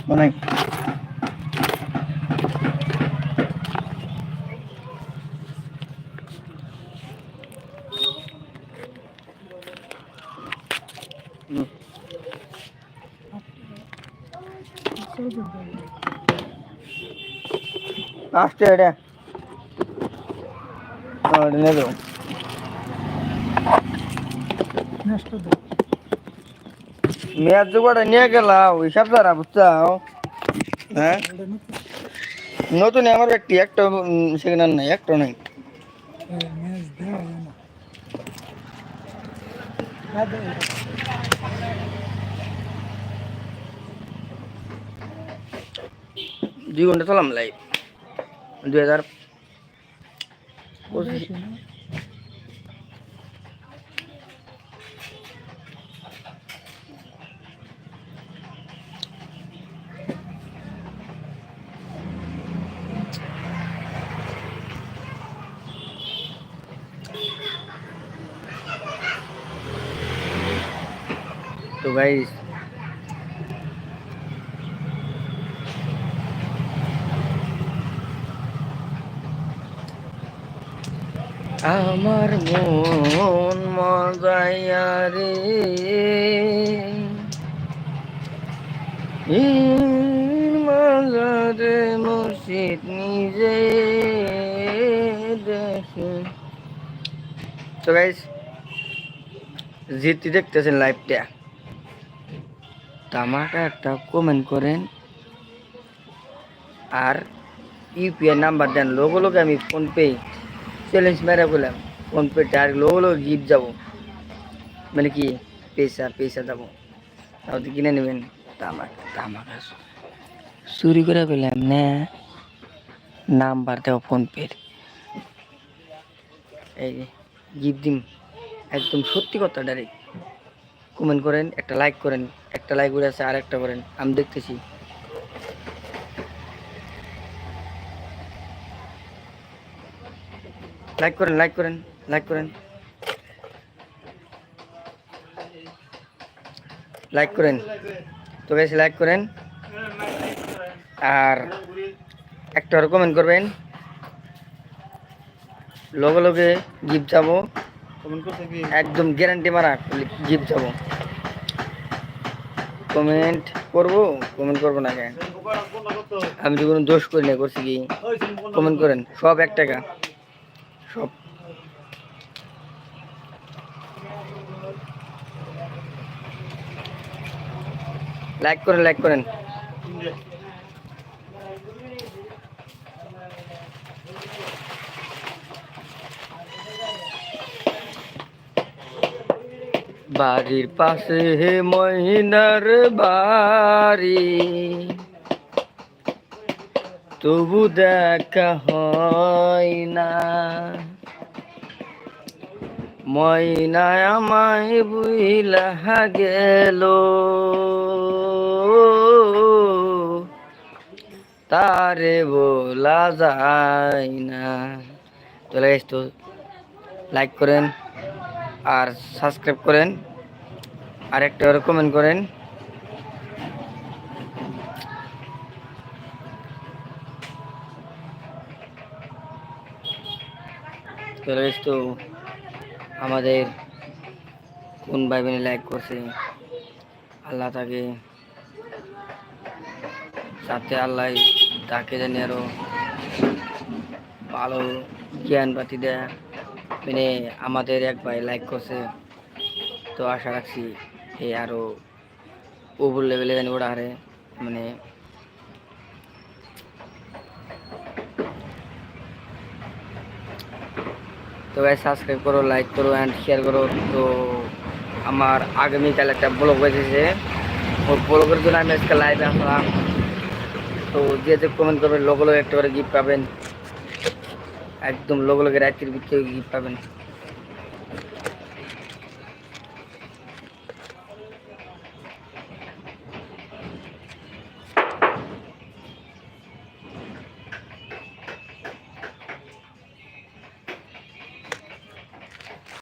মানে আসছে এটা নেব মেয়াদ জোগাড়টা নিয়ে গেলাম হিসাব দ্বারা বুঝছাও হ্যাঁ নতুন আমার ব্যক্তি একটা সেখানে নাই একটা নাই দুই ঘন্টা চলাম লাইভ 2025 তো গাইস আমার মন মজাইয়া রে মাজারে মুর্শিদ নিজে দেখে তো গাইস জিতি দেখতেছেন লাইভটা তামাটা একটা কমেন্ট করেন আর ইউপিআই নাম্বার দেন লোক আমি ফোনপে চ্যালেঞ্জ মেরে বললাম ফোনপে ডাইরেক্ট লোক গিফট যাবো মানে কি পয়সা দেবো তাহলে কিনে নেবেন তামাকা চুরি করে পেলাম না নাম্বার দেবো ফোনপের এই যে গিফট দিন একদম সত্যি কথা ডাইরেক্ট কমেন্ট করেন একটা লাইক করেন একটা লাইক করে আছে আর একটা করেন আমি দেখতেছি লাইক করেন তো গাইস লাইক করেন আর একটা কমেন্ট করবেন লগে গিফট যাবো একদম গ্যারান্টি মারা গিফট যাবো কমেন্ট করবো না কেন আমি তো কোনো দোষ করি না করছি কি কমেন্ট করেন সব 1 টাকা সব লাইক করেন বাড়ির পাশে মহিনার বাড়ি তবু দেখা হয় না ময়না আমায় বুইলা গেল তারে বলা যায় না তো গাইস তো লাইক করেন আর সাবস্ক্রাইব করেন আর একটা কমেন্ট করেন তো গাইস তো আমাদের কোন ভাই বোনে লাইক করছে আল্লাহ তাকে সাথে আল্লাহ তাকে জানি আরো ভালো জ্ঞান বাতি দেয় মানে আমাদের এক ভাই লাইক করছে তো আশা রাখছি এই আরো ওপর লেভেলে জানি ওরা হারে মানে তো গাইস সাবস্ক্রাইব করো লাইক করো অ্যান্ড শেয়ার করো তো আমার আগামীকাল একটা ব্লগ হয়েছে ওই ব্লগের জন্য আমি আজকে লাইভে আসলাম তো যে কমেন্ট করবেন লগে একটা করে গিফট পাবেন একদম লগে রাত্রির ভিতরে গিফট পাবেন